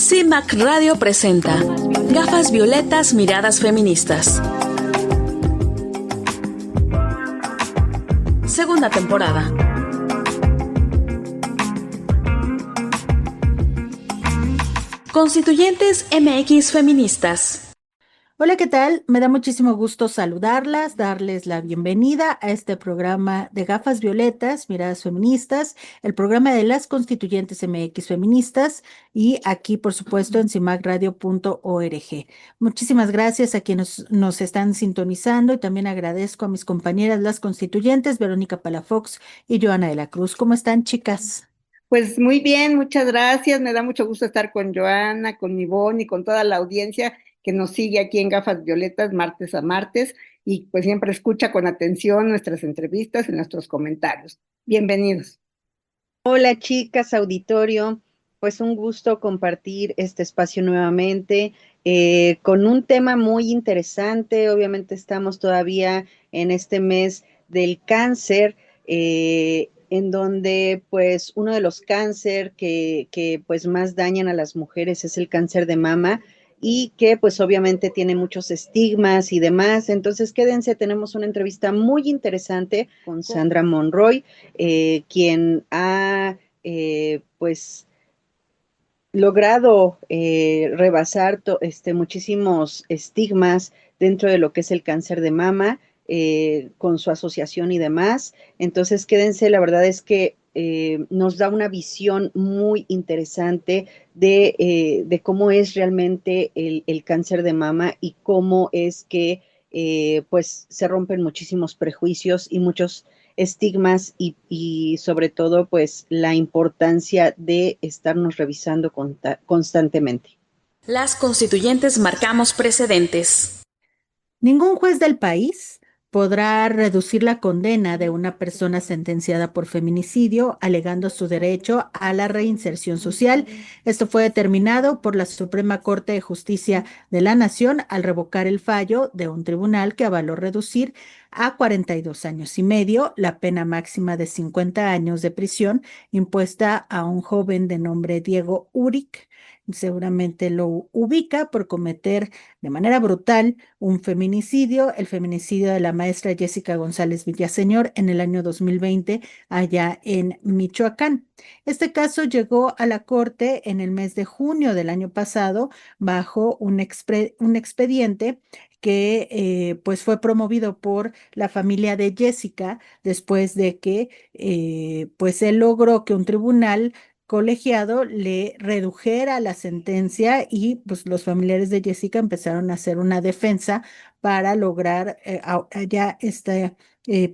CIMAC Radio presenta Gafas Violetas, Miradas Feministas. Segunda temporada. Constituyentes MX Feministas. Hola, ¿qué tal? Me da muchísimo gusto saludarlas, darles la bienvenida a este programa de Gafas Violetas, Miradas Feministas, el programa de las Constituyentes MX Feministas y aquí, por supuesto, en cimacradio.org. Muchísimas gracias a quienes nos están sintonizando y también agradezco a mis compañeras, las constituyentes, Verónica Palafox y Joana de la Cruz. ¿Cómo están, chicas? Pues muy bien, muchas gracias. Me da mucho gusto estar con Joana, con Ivonne y con toda la audiencia que nos sigue aquí en Gafas Violetas martes a martes y pues siempre escucha con atención nuestras entrevistas y nuestros comentarios. Bienvenidos. Hola chicas, auditorio, pues un gusto compartir este espacio nuevamente con un tema muy interesante. Obviamente estamos todavía en este mes del cáncer, en donde pues uno de los cáncer que pues más dañan a las mujeres es el cáncer de mama y que pues obviamente tiene muchos estigmas y demás. Entonces quédense, tenemos una entrevista muy interesante con Sandra Monroy, quien ha pues logrado rebasar muchísimos estigmas dentro de lo que es el cáncer de mama, con su asociación y demás. Entonces quédense, la verdad es que nos da una visión muy interesante de cómo es realmente el cáncer de mama y cómo es que pues se rompen muchísimos prejuicios y muchos estigmas y sobre todo pues la importancia de estarnos revisando constantemente. Las constituyentes marcamos precedentes. Ningún juez del país podrá reducir la condena de una persona sentenciada por feminicidio, alegando su derecho a la reinserción social. Esto fue determinado por la Suprema Corte de Justicia de la Nación al revocar el fallo de un tribunal que avaló reducir a 42 años y medio la pena máxima de 50 años de prisión impuesta a un joven de nombre Diego Uric. Seguramente lo ubica por cometer de manera brutal un feminicidio, el feminicidio de la maestra Jessica González Villaseñor en el año 2020 allá en Michoacán. Este caso llegó a la Corte en el mes de junio del año pasado bajo un expediente que pues fue promovido por la familia de Jessica después de que pues él logró que un tribunal colegiado le redujera la sentencia y pues los familiares de Jessica empezaron a hacer una defensa para lograr ya este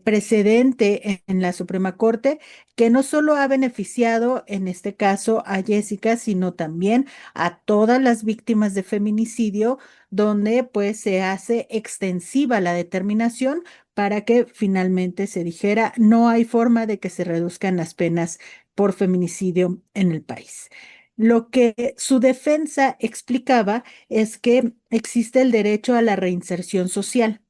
precedente en la Suprema Corte que no solo ha beneficiado en este caso a Jessica, sino también a todas las víctimas de feminicidio, donde pues se hace extensiva la determinación para que finalmente se dijera no hay forma de que se reduzcan las penas por feminicidio en el país. Lo que su defensa explicaba es que existe el derecho a la reinserción social.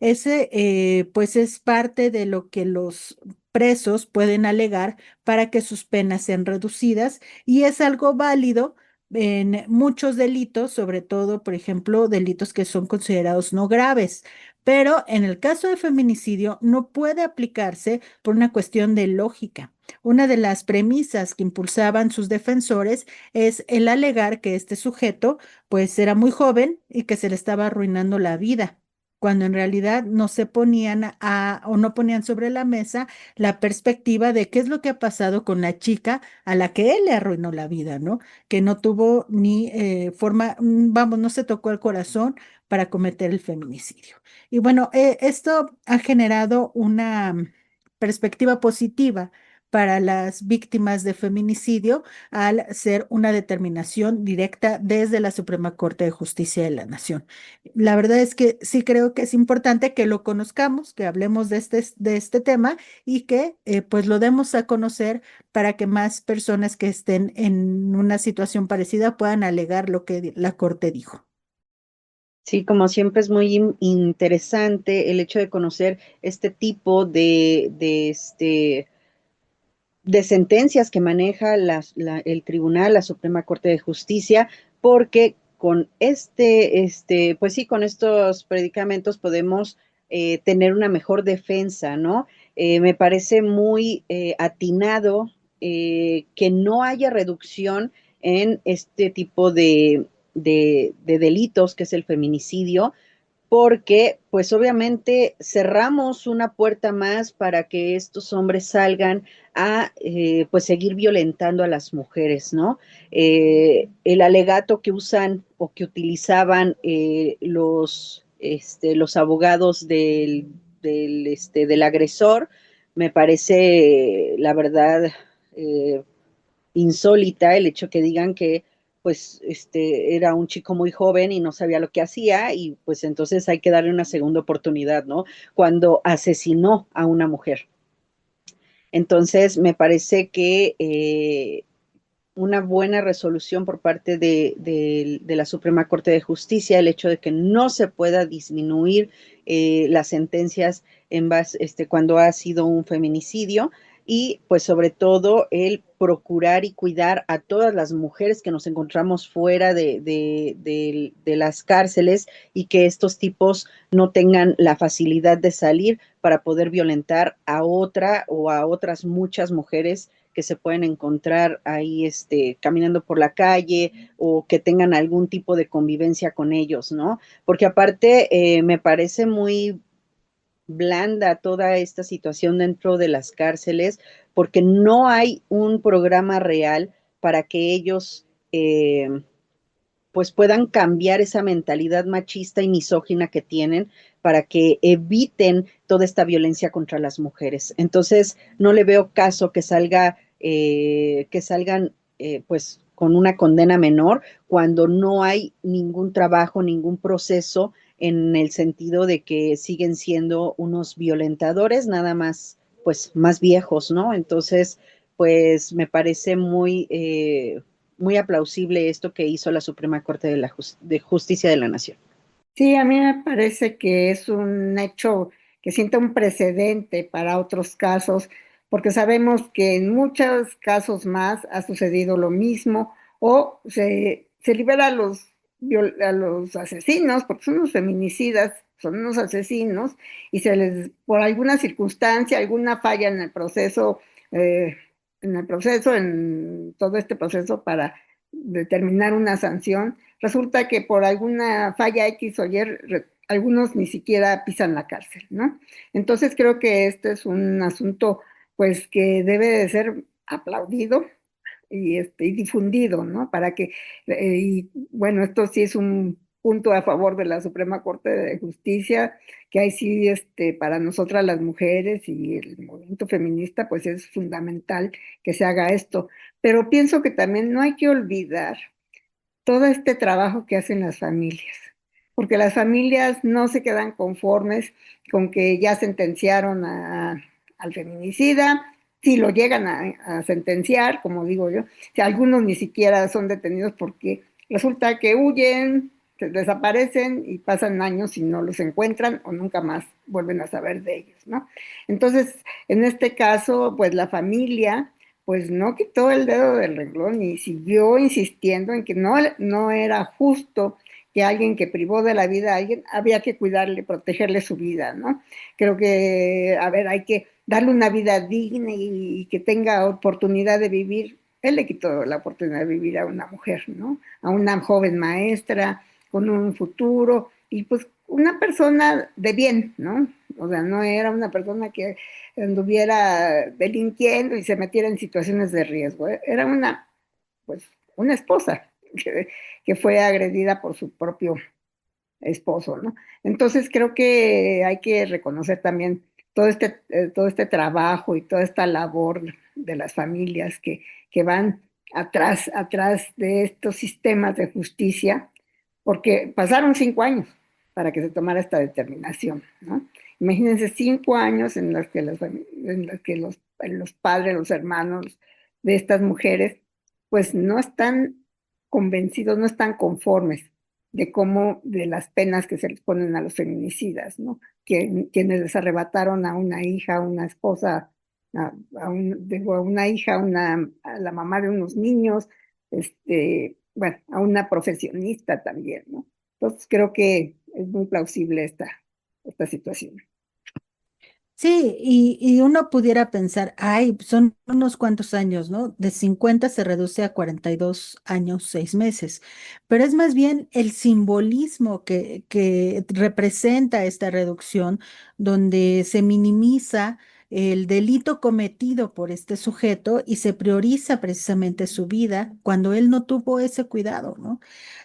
Ese, pues, es parte de lo que los presos pueden alegar para que sus penas sean reducidas y es algo válido en muchos delitos, sobre todo, por ejemplo, delitos que son considerados no graves. Pero en el caso de feminicidio no puede aplicarse por una cuestión de lógica. Una de las premisas que impulsaban sus defensores es el alegar que este sujeto, pues, era muy joven y que se le estaba arruinando la vida cuando en realidad no se ponían o no ponían sobre la mesa la perspectiva de qué es lo que ha pasado con la chica a la que él le arruinó la vida, ¿no? Que no tuvo ni forma, vamos, no se tocó el corazón para cometer el feminicidio. Y bueno, esto ha generado una perspectiva positiva para las víctimas de feminicidio al ser una determinación directa desde la Suprema Corte de Justicia de la Nación. La verdad es que sí creo que es importante que lo conozcamos, que hablemos de este tema y que pues lo demos a conocer para que más personas que estén en una situación parecida puedan alegar lo que la Corte dijo. Sí, como siempre es muy interesante el hecho de conocer este tipo de sentencias que maneja el tribunal, la Suprema Corte de Justicia, porque con pues sí, con estos predicamentos podemos tener una mejor defensa, ¿no? Me parece muy atinado que no haya reducción en este tipo de delitos, que es el feminicidio, porque pues obviamente cerramos una puerta más para que estos hombres salgan a pues seguir violentando a las mujeres, ¿no? El alegato que usan o que utilizaban los abogados del agresor me parece, la verdad, eh, insólita el hecho que digan que pues era un chico muy joven y no sabía lo que hacía y pues entonces hay que darle una segunda oportunidad, ¿no? Cuando asesinó a una mujer. Entonces me parece que una buena resolución por parte de la Suprema Corte de Justicia, el hecho de que no se pueda disminuir las sentencias en base, cuando ha sido un feminicidio y pues sobre todo el procurar y cuidar a todas las mujeres que nos encontramos fuera de las cárceles y que estos tipos no tengan la facilidad de salir para poder violentar a otra o a otras muchas mujeres que se pueden encontrar ahí caminando por la calle o que tengan algún tipo de convivencia con ellos, ¿no? Porque aparte me parece muy blanda toda esta situación dentro de las cárceles porque no hay un programa real para que ellos pues puedan cambiar esa mentalidad machista y misógina que tienen para que eviten toda esta violencia contra las mujeres. Entonces, no le veo caso que salgan pues con una condena menor cuando no hay ningún trabajo, ningún proceso en el sentido de que siguen siendo unos violentadores, nada más, pues más viejos, ¿no? Entonces, pues me parece muy aplausible esto que hizo la Suprema Corte de Justicia de la Nación. Sí, a mí me parece que es un hecho que sienta un precedente para otros casos, porque sabemos que en muchos casos más ha sucedido lo mismo, o se libera a los asesinos, porque son unos feminicidas, son unos asesinos, y se les, por alguna circunstancia, alguna falla eh, en todo este proceso para determinar una sanción, resulta que por alguna falla X o Y, algunos ni siquiera pisan la cárcel, ¿no? Entonces creo que este es un asunto, pues, que debe de ser aplaudido y difundido, ¿no? Para que, y bueno, esto sí es un punto a favor de la Suprema Corte de Justicia, que ahí sí, para nosotras las mujeres y el movimiento feminista, pues es fundamental que se haga esto. Pero pienso que también no hay que olvidar todo este trabajo que hacen las familias, porque las familias no se quedan conformes con que ya sentenciaron al feminicida, si lo llegan a sentenciar, como digo yo, si algunos ni siquiera son detenidos porque resulta que huyen, se desaparecen y pasan años y no los encuentran o nunca más vuelven a saber de ellos, ¿no? Entonces, en este caso, pues la familia pues no quitó el dedo del renglón y siguió insistiendo en que no era justo que alguien que privó de la vida a alguien había que cuidarle, protegerle su vida, ¿no? Creo que, a ver, hay que darle una vida digna y que tenga oportunidad de vivir. Él le quitó la oportunidad de vivir a una mujer, ¿no? A una joven maestra con un futuro y pues una persona de bien, ¿no? O sea, no era una persona que anduviera delinquiendo y se metiera en situaciones de riesgo. Era pues, una esposa que fue agredida por su propio esposo, ¿no? Entonces creo que hay que reconocer también todo este trabajo y toda esta labor de las familias que van atrás de estos sistemas de justicia, porque pasaron 5 años para que se tomara esta determinación, ¿no? Imagínense 5 años en los que los padres, los hermanos de estas mujeres, pues no están convencidos, no están conformes de las penas que se les ponen a los feminicidas, ¿no? Quienes les arrebataron a una hija, a una esposa a una hija, a la mamá de unos niños, bueno, a una profesionista también, ¿no? Entonces creo que es muy plausible esta situación. Sí, y uno pudiera pensar, ay, son unos cuantos años, ¿no? De 50 se reduce a 42 años, 6 meses, pero es más bien el simbolismo que representa esta reducción, donde se minimiza el delito cometido por este sujeto y se prioriza precisamente su vida cuando él no tuvo ese cuidado, ¿no?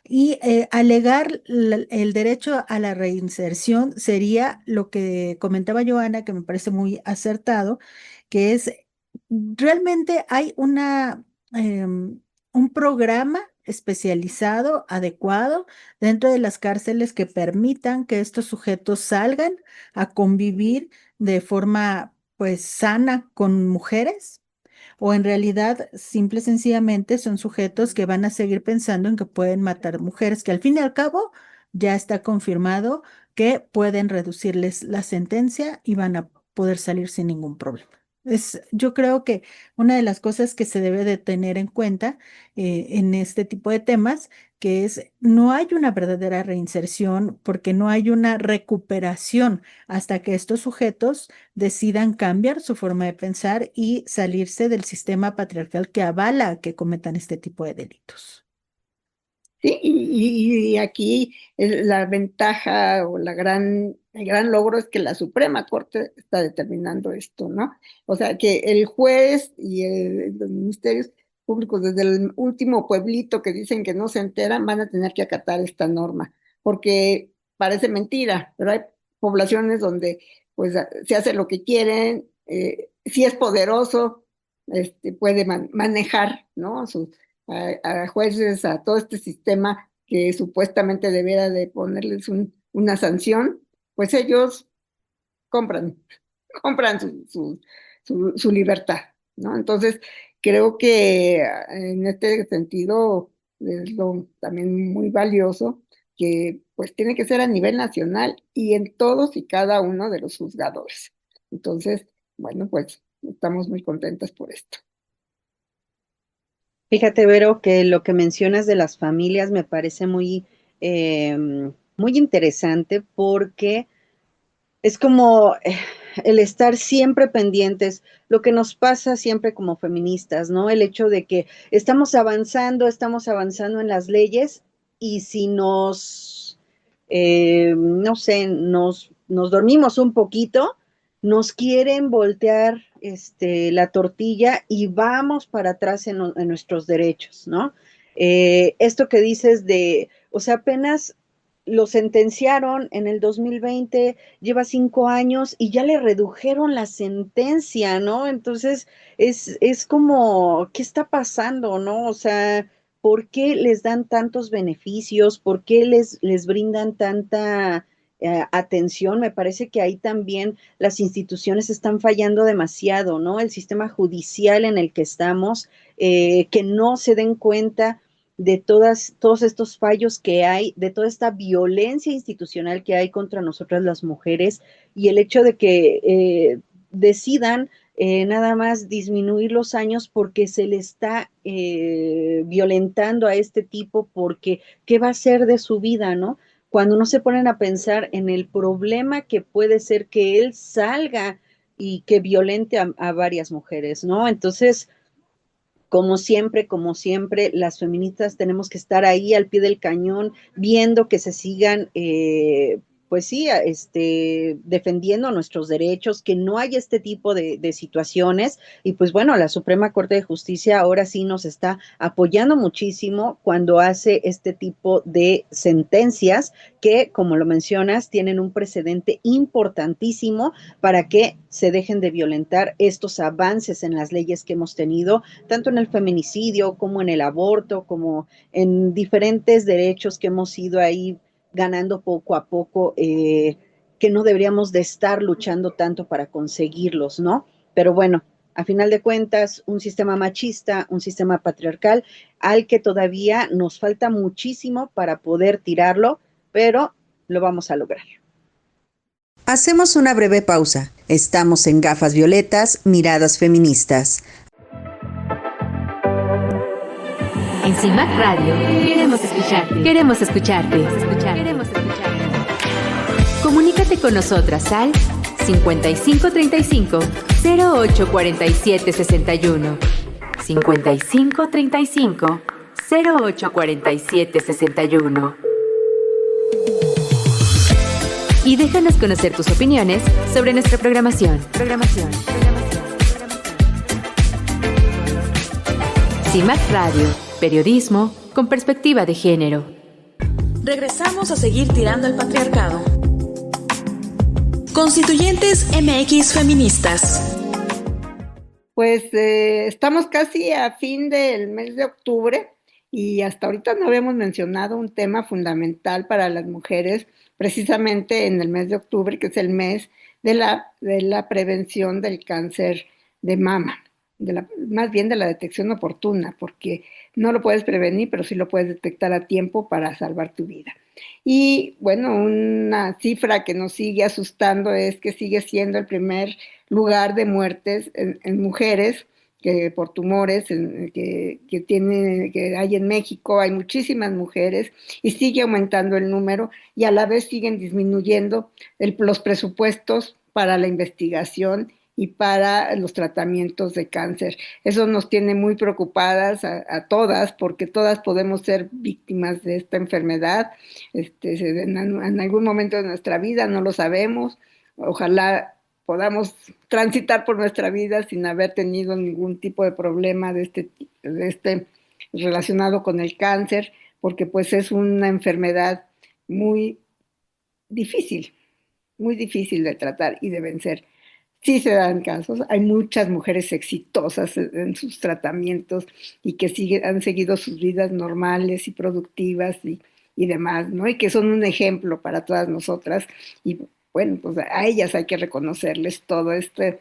Y alegar el derecho a la reinserción sería lo que comentaba Joana, que me parece muy acertado, que es realmente hay un programa especializado, adecuado, dentro de las cárceles que permitan que estos sujetos salgan a convivir de forma pues sana con mujeres o en realidad, simple y sencillamente son sujetos que van a seguir pensando en que pueden matar mujeres, que al fin y al cabo ya está confirmado que pueden reducirles la sentencia y van a poder salir sin ningún problema. Yo creo que una de las cosas que se debe de tener en cuenta en este tipo de temas, que es no hay una verdadera reinserción porque no hay una recuperación hasta que estos sujetos decidan cambiar su forma de pensar y salirse del sistema patriarcal que avala que cometan este tipo de delitos. Sí, y aquí la ventaja o el gran logro es que la Suprema Corte está determinando esto, ¿no? O sea, que el juez y los ministerios públicos, desde el último pueblito que dicen que no se enteran, van a tener que acatar esta norma, porque parece mentira, pero hay poblaciones donde pues se hace lo que quieren, si es poderoso, puede manejar, ¿no? A jueces, a todo este sistema que supuestamente debiera de ponerles una sanción, pues ellos compran, compran su libertad, ¿no? Entonces, creo que en este sentido es también muy valioso que pues tiene que ser a nivel nacional y en todos y cada uno de los juzgadores. Entonces, bueno, pues estamos muy contentas por esto. Fíjate, Vero, que lo que mencionas de las familias me parece muy interesante porque es como el estar siempre pendientes, lo que nos pasa siempre como feministas, ¿no? El hecho de que estamos avanzando en las leyes y si no sé, nos dormimos un poquito, nos quieren voltear la tortilla y vamos para atrás en nuestros derechos, ¿no? Esto que dices o sea, apenas lo sentenciaron en el 2020, lleva 5 años y ya le redujeron la sentencia, ¿no? Entonces, es como, ¿qué está pasando, no? O sea, ¿por qué les dan tantos beneficios? ¿Por qué les brindan tanta atención? Me parece que ahí también las instituciones están fallando demasiado, ¿no? El sistema judicial en el que estamos, que no se den cuenta de todos estos fallos que hay, de toda esta violencia institucional que hay contra nosotras las mujeres y el hecho de que decidan nada más disminuir los años porque se le está violentando a este tipo, porque ¿qué va a ser de su vida, no? Cuando no se ponen a pensar en el problema que puede ser que él salga y que violente a varias mujeres, ¿no? Entonces, como siempre, las feministas tenemos que estar ahí al pie del cañón, viendo que se sigan, pues sí, defendiendo nuestros derechos, que no haya este tipo de situaciones. Y pues bueno, la Suprema Corte de Justicia ahora sí nos está apoyando muchísimo cuando hace este tipo de sentencias que, como lo mencionas, tienen un precedente importantísimo para que se dejen de violentar estos avances en las leyes que hemos tenido tanto en el feminicidio como en el aborto, como en diferentes derechos que hemos ido ahí ganando poco a poco, que no deberíamos de estar luchando tanto para conseguirlos, ¿no? Pero bueno, a final de cuentas, un sistema machista, un sistema patriarcal, al que todavía nos falta muchísimo para poder tirarlo, pero lo vamos a lograr. Hacemos una breve pausa. Estamos en Gafas Violetas, Miradas Feministas. En CIMAC Radio queremos escucharte. Queremos escucharte. Queremos escucharte. Comunícate con nosotras al 5535 0847 61. 5535 0847 61. Y déjanos conocer tus opiniones sobre nuestra programación. CIMAC Radio, periodismo con perspectiva de género. Regresamos a seguir tirando al patriarcado. Constituyentes MX feministas. Pues estamos casi a fin del mes de octubre y hasta ahorita no habíamos mencionado un tema fundamental para las mujeres, precisamente en el mes de octubre, que es el mes de la prevención del cáncer de mama, más bien de la detección oportuna, porque no lo puedes prevenir, pero sí lo puedes detectar a tiempo para salvar tu vida. Y bueno, una cifra que nos sigue asustando es que sigue siendo el primer lugar de muertes en mujeres por tumores que hay en México. Hay muchísimas mujeres y sigue aumentando el número y a la vez siguen disminuyendo los presupuestos para la investigación y para los tratamientos de cáncer. Eso nos tiene muy preocupadas a todas, porque todas podemos ser víctimas de esta enfermedad en algún momento de nuestra vida, no lo sabemos. Ojalá podamos transitar por nuestra vida sin haber tenido ningún tipo de problema de este relacionado con el cáncer, porque pues es una enfermedad muy difícil de tratar y de vencer. Sí se dan casos, hay muchas mujeres exitosas en sus tratamientos y que han seguido sus vidas normales y productivas y demás, ¿no? Y que son un ejemplo para todas nosotras y bueno, pues a ellas hay que reconocerles toda esta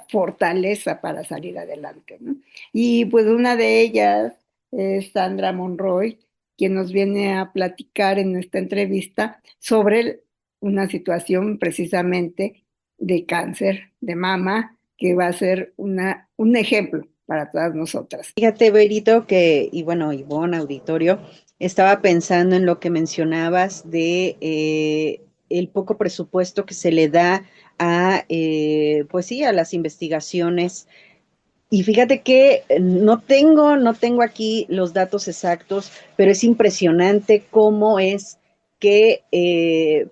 fortaleza para salir adelante, ¿no? Y pues una de ellas es Sandra Monroy, quien nos viene a platicar en esta entrevista sobre una situación precisamente de cáncer de mama, que va a ser un ejemplo para todas nosotras. Fíjate, Berito, y bueno, Ivonne, auditorio, estaba pensando en lo que mencionabas de el poco presupuesto que se le da pues sí, a las investigaciones. Y fíjate que no tengo aquí los datos exactos, pero es impresionante cómo es que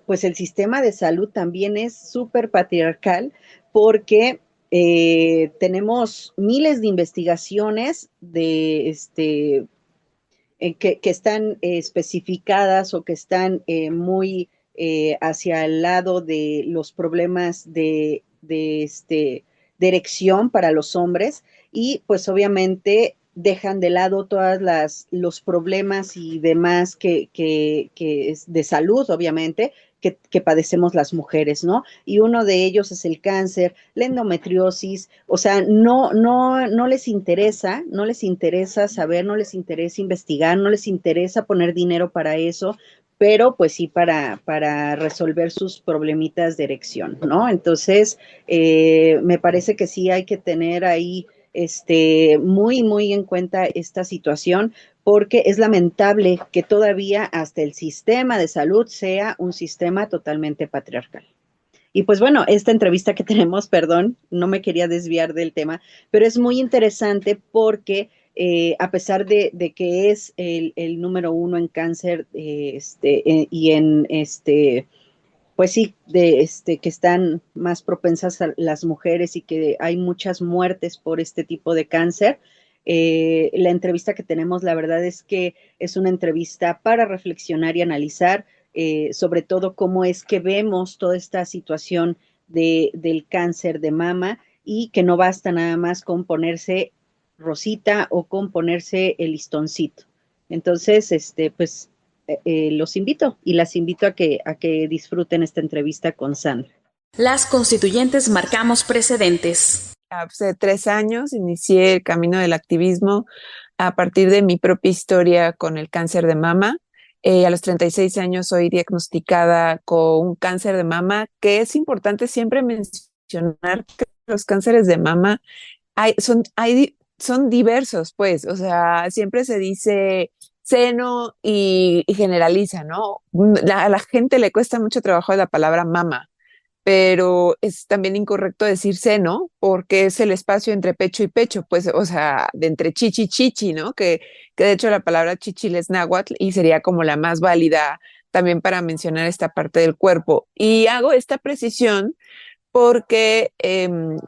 pues el sistema de salud también es súper patriarcal, porque tenemos miles de investigaciones que están especificadas o que están muy hacia el lado de los problemas de erección para los hombres, y pues obviamente dejan de lado los problemas y demás que es de salud, obviamente, que padecemos las mujeres, ¿no? Y uno de ellos es el cáncer, la endometriosis. O sea, no les interesa saber, no les interesa investigar, no les interesa poner dinero para eso, pero pues sí para resolver sus problemitas de erección, ¿no? Entonces, me parece que sí hay que tener ahí muy, muy en cuenta esta situación, porque es lamentable que todavía hasta el sistema de salud sea un sistema totalmente patriarcal. Y pues bueno, esta entrevista que tenemos, perdón, no me quería desviar del tema, pero es muy interesante porque a pesar de que es el número uno en cáncer y en pues sí, que están más propensas a las mujeres y que hay muchas muertes por este tipo de cáncer. La entrevista que tenemos, la verdad es que es una entrevista para reflexionar y analizar, sobre todo cómo es que vemos toda esta situación del cáncer de mama, y que no basta nada más con ponerse rosita o con ponerse el listoncito. Entonces, pues los invito y las invito a que disfruten esta entrevista con Sandra. Las constituyentes marcamos precedentes. Hace 3 años inicié el camino del activismo a partir de mi propia historia con el cáncer de mama. A los 36 años soy diagnosticada con un cáncer de mama, que es importante siempre mencionar que los cánceres de mama son diversos, pues, o sea, siempre se dice seno y generaliza, ¿no? A la gente le cuesta mucho trabajo la palabra mama, pero es también incorrecto decir seno porque es el espacio entre pecho y pecho, pues, o sea, de entre chichi y chichi, ¿no? Que de hecho la palabra chichil es náhuatl y sería como la más válida también para mencionar esta parte del cuerpo. Y hago esta precisión porque,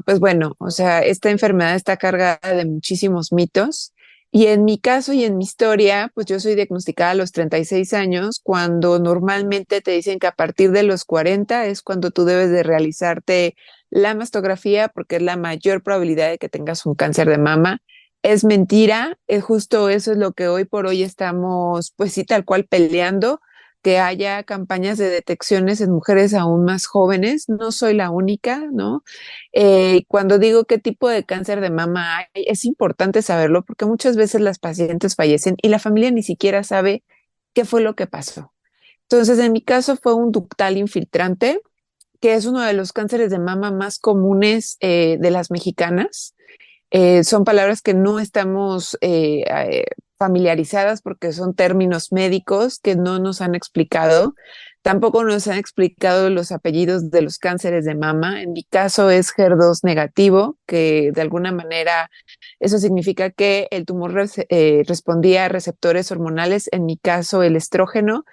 pues bueno, o sea, esta enfermedad está cargada de muchísimos mitos. Y en mi caso y en mi historia, pues yo soy diagnosticada a los 36 años, cuando normalmente te dicen que a partir de los 40 es cuando tú debes de realizarte la mastografía porque es la mayor probabilidad de que tengas un cáncer de mama. Es mentira, es justo eso es lo que hoy por hoy estamos, pues sí, tal cual peleando que haya campañas de detecciones en mujeres aún más jóvenes. No soy la única, ¿no? Cuando digo qué tipo de cáncer de mama hay, es importante saberlo porque muchas veces las pacientes fallecen y la familia ni siquiera sabe qué fue lo que pasó. Entonces, en mi caso fue un ductal infiltrante, que es uno de los cánceres de mama más comunes de las mexicanas. Son palabras que no estamos familiarizadas porque son términos médicos que no nos han explicado. Tampoco nos han explicado los apellidos de los cánceres de mama. En mi caso es HER2 negativo, que de alguna manera eso significa que el tumor respondía a receptores hormonales, en mi caso el estrógeno,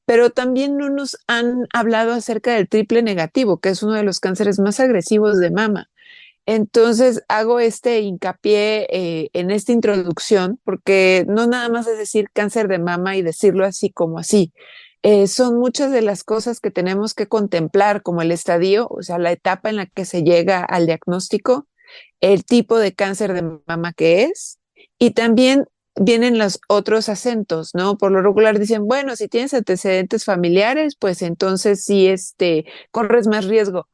pero también no nos han hablado acerca del triple negativo, que es uno de los cánceres más agresivos de mama. Entonces hago este hincapié en esta introducción porque no nada más es decir cáncer de mama y decirlo así como así. Son muchas de las cosas que tenemos que contemplar como el estadio, o sea, la etapa en la que se llega al diagnóstico, el tipo de cáncer de mama que es y también vienen los otros acentos, ¿no? Por lo regular dicen, bueno, si tienes antecedentes familiares, pues entonces sí, corres más riesgo.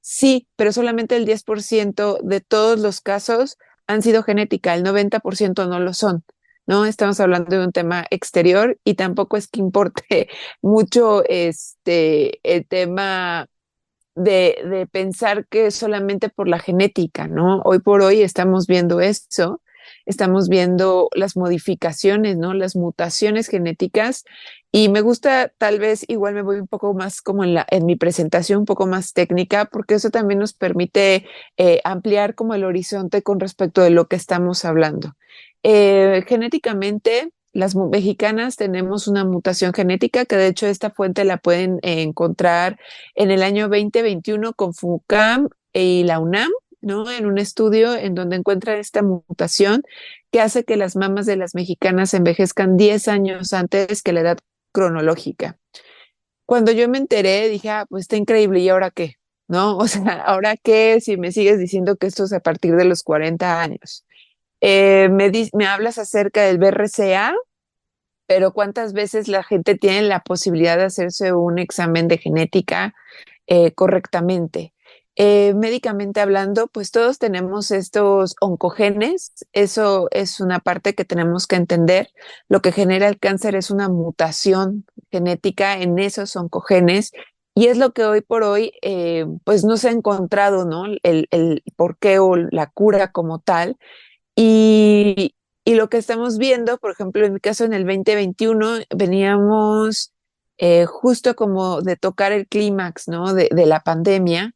Sí, pero solamente el 10% de todos los casos han sido genética, el 90% no lo son, ¿no? Estamos hablando de un tema exterior y tampoco es que importe mucho el tema de pensar que es solamente por la genética, ¿no? Hoy por hoy estamos viendo eso, estamos viendo las modificaciones, ¿no? Las mutaciones genéticas y me gusta, tal vez igual me voy un poco más como en mi presentación, un poco más técnica, porque eso también nos permite ampliar como el horizonte con respecto de lo que estamos hablando. Genéticamente, las mexicanas tenemos una mutación genética que de hecho esta fuente la pueden encontrar en el año 2021 con FUCAM y la UNAM, ¿no? En un estudio en donde encuentran esta mutación que hace que las mamas de las mexicanas envejezcan 10 años antes que la edad cronológica. Cuando yo me enteré, dije, ah, pues está increíble, ¿y ahora qué? ¿No? O sea, ¿ahora qué si me sigues diciendo que esto es a partir de los 40 años? Me hablas acerca del BRCA, pero ¿cuántas veces la gente tiene la posibilidad de hacerse un examen de genética correctamente? Médicamente hablando, pues todos tenemos estos oncogenes, eso es una parte que tenemos que entender. Lo que genera el cáncer es una mutación genética en esos oncogenes y es lo que hoy por hoy pues no se ha encontrado, ¿no? El por qué o la cura como tal. Y lo que estamos viendo, por ejemplo, en mi caso en el 2021 veníamos justo como de tocar el clímax, ¿no? De la pandemia.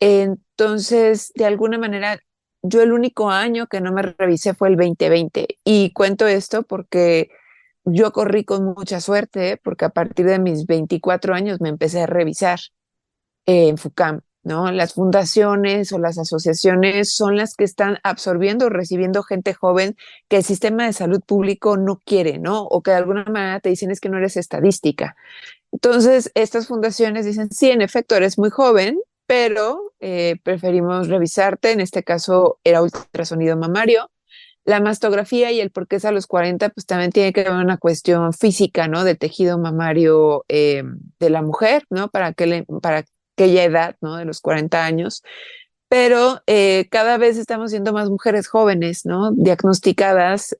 Entonces, de alguna manera, yo el único año que no me revisé fue el 2020. Y cuento esto porque yo corrí con mucha suerte, porque a partir de mis 24 años me empecé a revisar en FUCAM, ¿no? Las fundaciones o las asociaciones son las que están absorbiendo o recibiendo gente joven que el sistema de salud público no quiere, ¿no? O que de alguna manera te dicen es que no eres estadística. Entonces, estas fundaciones dicen, sí, en efecto, eres muy joven, pero preferimos revisarte. En este caso era ultrasonido mamario. La mastografía y el por qué es a los 40, pues también tiene que ver una cuestión física, ¿no? Del tejido mamario de la mujer, ¿no? Para aquella edad, ¿no? De los 40 años. Pero cada vez estamos viendo más mujeres jóvenes, ¿no? Diagnosticadas,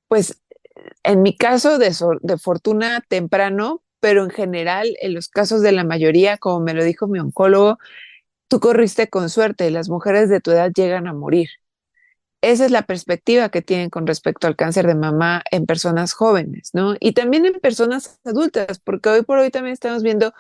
pues en mi caso de fortuna temprano, pero en general, en los casos de la mayoría, como me lo dijo mi oncólogo, tú corriste con suerte, las mujeres de tu edad llegan a morir. Esa es la perspectiva que tienen con respecto al cáncer de mama en personas jóvenes, ¿no? Y también en personas adultas, porque hoy por hoy también estamos viendo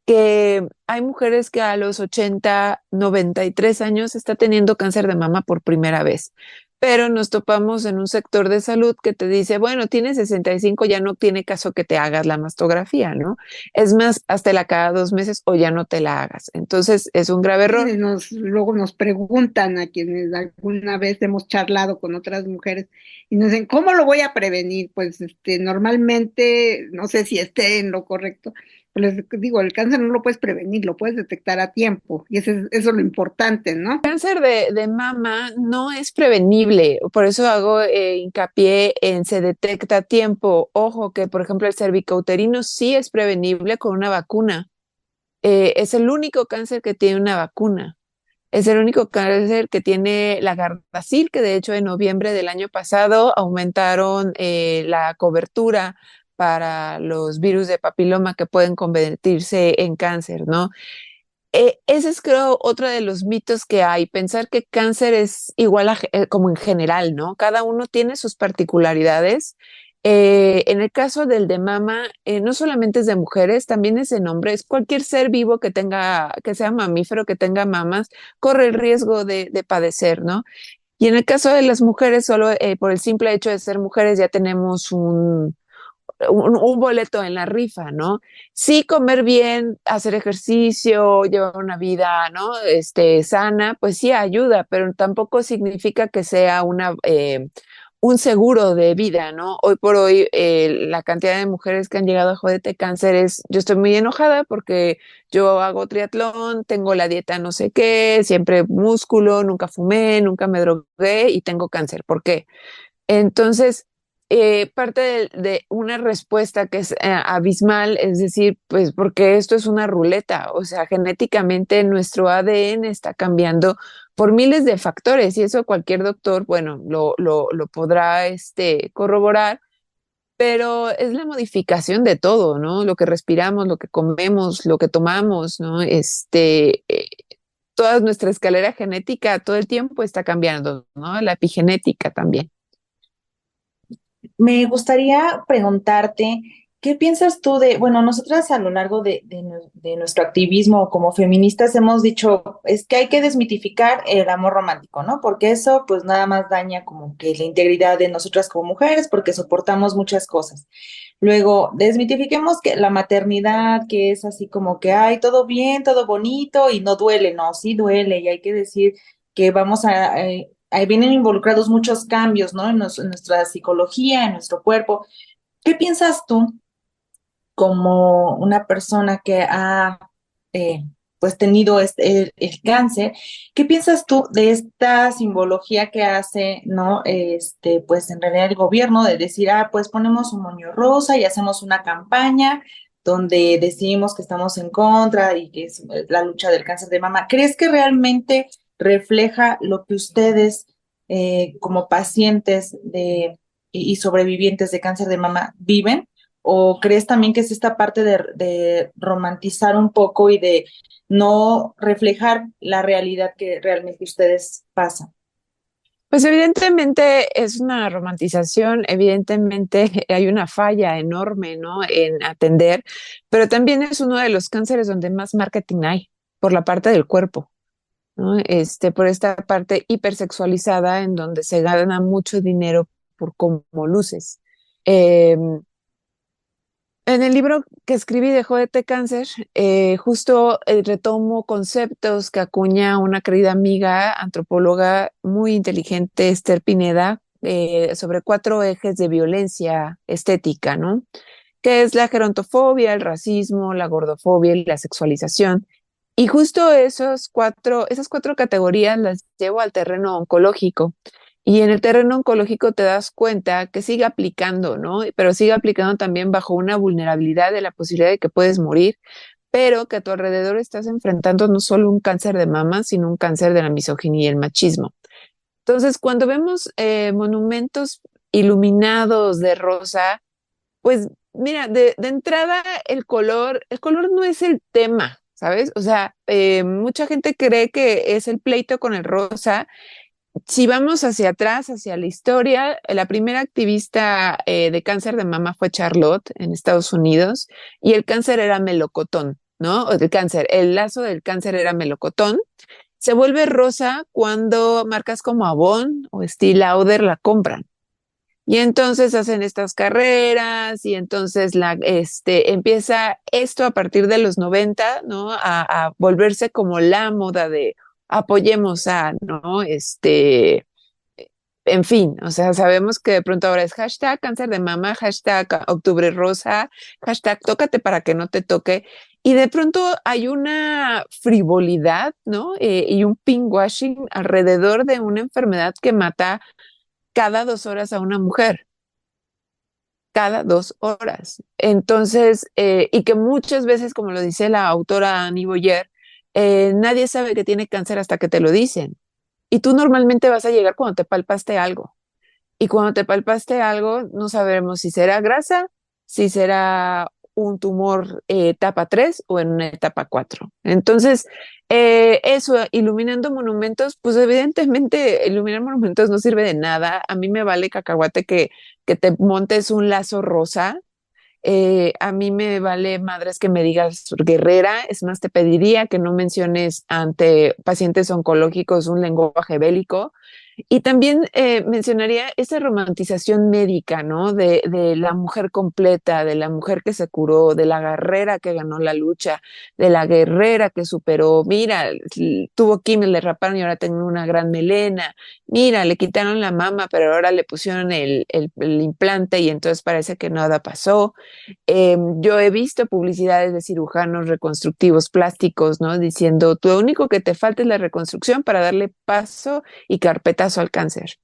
que hay mujeres que a los 80, 93 años está teniendo cáncer de mama por primera vez. Pero nos topamos en un sector de salud que te dice, bueno, tienes 65, ya no tiene caso que te hagas la mastografía, ¿no? Es más, háztela cada 2 meses o ya no te la hagas. Entonces, es un grave error. Luego nos preguntan a quienes alguna vez hemos charlado con otras mujeres y nos dicen, ¿cómo lo voy a prevenir? Pues normalmente, no sé si esté en lo correcto, pero les digo, el cáncer no lo puedes prevenir, lo puedes detectar a tiempo y eso es lo importante, ¿no? Cáncer de mama no es prevenible, por eso hago hincapié en se detecta a tiempo. Ojo que, por ejemplo, el cervicouterino sí es prevenible con una vacuna. Es el único cáncer que tiene una vacuna. Es el único cáncer que tiene la Gardasil, que de hecho en noviembre del año pasado aumentaron la cobertura para los virus de papiloma que pueden convertirse en cáncer, ¿no? Ese es, creo, otro de los mitos que hay, pensar que cáncer es igual como en general, ¿no? Cada uno tiene sus particularidades. En el caso del de mama, no solamente es de mujeres, también es en hombres. Cualquier ser vivo que tenga, que sea mamífero, que tenga mamas, corre el riesgo de padecer, ¿no? Y en el caso de las mujeres, solo por el simple hecho de ser mujeres ya tenemos un boleto en la rifa, ¿no? Sí, comer bien, hacer ejercicio, llevar una vida, ¿no? Sana, pues sí ayuda, pero tampoco significa que sea un seguro de vida, ¿no? Hoy por hoy, la cantidad de mujeres que han llegado a jodete cáncer yo estoy muy enojada porque yo hago triatlón, tengo la dieta no sé qué, siempre músculo, nunca fumé, nunca me drogué y tengo cáncer. ¿Por qué? Entonces, parte de una respuesta que es abismal, es decir, pues porque esto es una ruleta, o sea, genéticamente nuestro ADN está cambiando por miles de factores y eso cualquier doctor, bueno, lo podrá corroborar, pero es la modificación de todo, ¿no? Lo que respiramos, lo que comemos, lo que tomamos, ¿no? Toda nuestra escalera genética todo el tiempo está cambiando, ¿no? La epigenética también. Me gustaría preguntarte, ¿qué piensas tú de, bueno, nosotras a lo largo de nuestro activismo como feministas hemos dicho, es que hay que desmitificar el amor romántico, ¿no? Porque eso pues nada más daña como que la integridad de nosotras como mujeres, porque soportamos muchas cosas. Luego, desmitifiquemos que la maternidad, que es así como que, ay, todo bien, todo bonito y no duele, no, sí duele y hay que decir que vamos ahí vienen involucrados muchos cambios, ¿no? En nuestra psicología, en nuestro cuerpo. ¿Qué piensas tú como una persona que ha, pues, tenido el cáncer? ¿Qué piensas tú de esta simbología que hace, ¿no? Pues, en realidad el gobierno de decir, pues ponemos un moño rosa y hacemos una campaña donde decimos que estamos en contra y que es la lucha del cáncer de mama? ¿Crees que realmente refleja lo que ustedes como pacientes y sobrevivientes de cáncer de mama viven? ¿O crees también que es esta parte de romantizar un poco y de no reflejar la realidad que realmente ustedes pasan? Pues evidentemente es una romantización, evidentemente hay una falla enorme, ¿no? En atender, pero también es uno de los cánceres donde más marketing hay por la parte del cuerpo, ¿no? Por esta parte hipersexualizada en donde se gana mucho dinero por cómo luces. Eh, en el libro que escribí de Jódete Cáncer, justo retomo conceptos que acuña una querida amiga, antropóloga muy inteligente, Esther Pineda, sobre 4 ejes de violencia estética, ¿no? Que es la gerontofobia, el racismo, la gordofobia y la sexualización. Y justo esas 4 categorías las llevo al terreno oncológico. Y en el terreno oncológico te das cuenta que sigue aplicando, ¿no? Pero sigue aplicando también bajo una vulnerabilidad de la posibilidad de que puedes morir, pero que a tu alrededor estás enfrentando no solo un cáncer de mama, sino un cáncer de la misoginia y el machismo. Entonces, cuando vemos monumentos iluminados de rosa, pues mira, de entrada el color no es el tema, ¿sabes? O sea, mucha gente cree que es el pleito con el rosa. Si vamos hacia atrás, hacia la historia, la primera activista de cáncer de mama fue Charlotte en Estados Unidos y el cáncer era melocotón, ¿no? El lazo del cáncer era melocotón. Se vuelve rosa cuando marcas como Avon o Estée Lauder la compran. Y entonces hacen estas carreras y entonces empieza esto a partir de los 90, ¿no? A volverse como la moda de apoyemos a, ¿no? En fin, o sea, sabemos que de pronto ahora es hashtag cáncer de mama, hashtag octubre rosa, hashtag tócate para que no te toque. Y de pronto hay una frivolidad, ¿no? Y un pinkwashing alrededor de una enfermedad que mata cada 2 horas a una mujer, cada 2 horas. Entonces, y que muchas veces, como lo dice la autora Annie Boyer, nadie sabe que tiene cáncer hasta que te lo dicen. Y tú normalmente vas a llegar cuando te palpaste algo. Y cuando te palpaste algo, no sabemos si será grasa, si será un tumor etapa 3 o en una etapa 4. Entonces, eso, iluminando monumentos, pues evidentemente iluminar monumentos no sirve de nada. A mí me vale cacahuate que te montes un lazo rosa. A mí me vale madres que me digas guerrera, es más, te pediría que no menciones ante pacientes oncológicos un lenguaje bélico. Y también mencionaría esa romantización médica, ¿no? De la mujer completa, de la mujer que se curó, de la guerrera que ganó la lucha, de la guerrera que superó. Mira, tuvo quimio, le raparon y ahora tiene una gran melena. Mira, le quitaron la mama, pero ahora le pusieron el implante y entonces parece que nada pasó. Yo he visto publicidades de cirujanos reconstructivos plásticos, ¿no? Diciendo, lo único que te falta es la reconstrucción para darle paso y carpetazo al cáncer.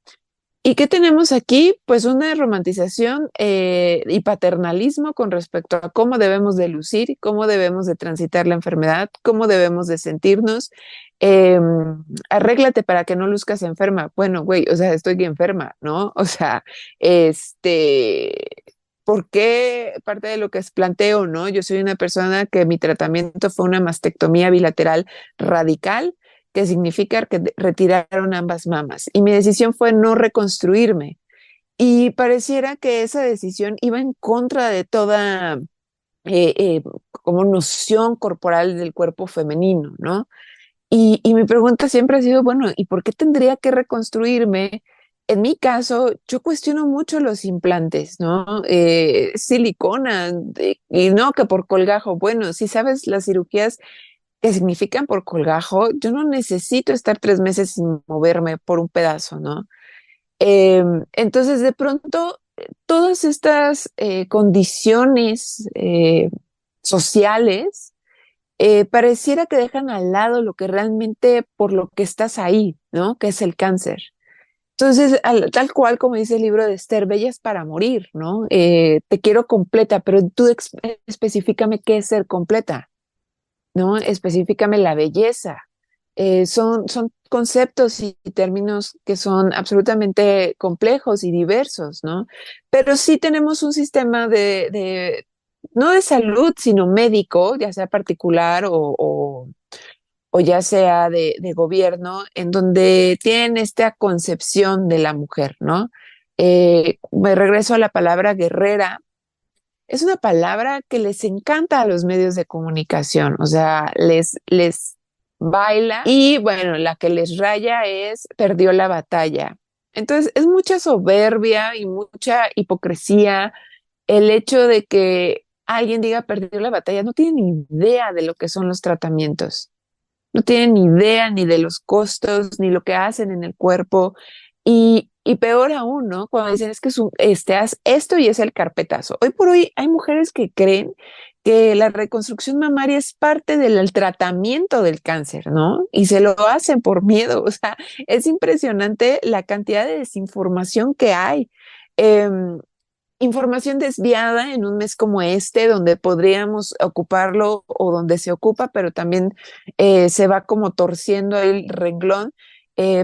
¿Y qué tenemos aquí? Pues una romantización y paternalismo con respecto a cómo debemos de lucir, cómo debemos de transitar la enfermedad, cómo debemos de sentirnos. Arréglate para que no luzcas enferma. Bueno, güey, o sea, estoy enferma, ¿no? O sea, ¿por qué parte de lo que planteo, no? Yo soy una persona que mi tratamiento fue una mastectomía bilateral radical, que significa que retiraron ambas mamas. Y mi decisión fue no reconstruirme. Y pareciera que esa decisión iba en contra de toda como noción corporal del cuerpo femenino, ¿no? Y mi pregunta siempre ha sido, bueno, ¿y por qué tendría que reconstruirme? En mi caso, yo cuestiono mucho los implantes, ¿no? Silicona, y no que por colgajo. Bueno, si sabes las cirugías que significan por colgajo, yo no necesito estar 3 meses sin moverme por un pedazo, ¿no? Entonces, de pronto, todas estas condiciones sociales pareciera que dejan al lado lo que realmente por lo que estás ahí, ¿no? Que es el cáncer. Entonces, tal cual como dice el libro de Esther, bella es para morir, ¿no? Te quiero completa, pero tú específicame qué es ser completa, ¿no? Específicame la belleza. Son conceptos y términos que son absolutamente complejos y diversos, ¿no? Pero sí tenemos un sistema no de salud, sino médico, ya sea particular o ya sea de gobierno, en donde tienen esta concepción de la mujer, ¿no? Me regreso a la palabra guerrera. Es una palabra que les encanta a los medios de comunicación, o sea, les baila y bueno, la que les raya es perdió la batalla. Entonces, es mucha soberbia y mucha hipocresía el hecho de que alguien diga perdió la batalla, no tiene ni idea de lo que son los tratamientos, no tienen ni idea ni de los costos, ni lo que hacen en el cuerpo. Y peor aún, ¿no? Cuando dicen es que haz esto y es el carpetazo. Hoy por hoy hay mujeres que creen que la reconstrucción mamaria es parte del tratamiento del cáncer, ¿no? Y se lo hacen por miedo. O sea, es impresionante la cantidad de desinformación que hay. Información desviada en un mes como este, donde podríamos ocuparlo o donde se ocupa, pero también se va como torciendo el renglón.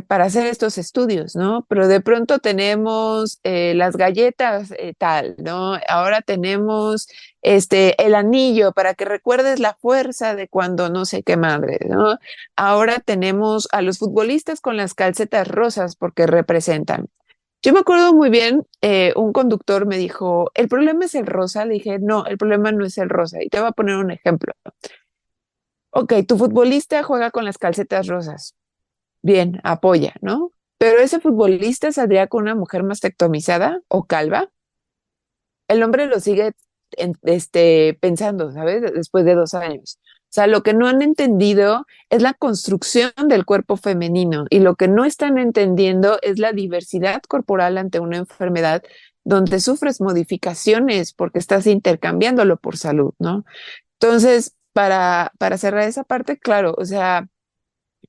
para hacer estos estudios, ¿no? Pero de pronto tenemos las galletas tal, ¿no? Ahora tenemos el anillo para que recuerdes la fuerza de cuando no sé qué madre, ¿no? Ahora tenemos a los futbolistas con las calcetas rosas porque representan. Yo me acuerdo muy bien, un conductor me dijo, ¿el problema es el rosa? Le dije, no, el problema no es el rosa. Y te voy a poner un ejemplo. Ok, tu futbolista juega con las calcetas rosas. Bien, apoya, ¿no? Pero ese futbolista saldría con una mujer mastectomizada o calva. El hombre lo sigue pensando, ¿sabes? Después de 2 años. O sea, lo que no han entendido es la construcción del cuerpo femenino y lo que no están entendiendo es la diversidad corporal ante una enfermedad donde sufres modificaciones porque estás intercambiándolo por salud, ¿no? Entonces, para cerrar esa parte, claro, o sea,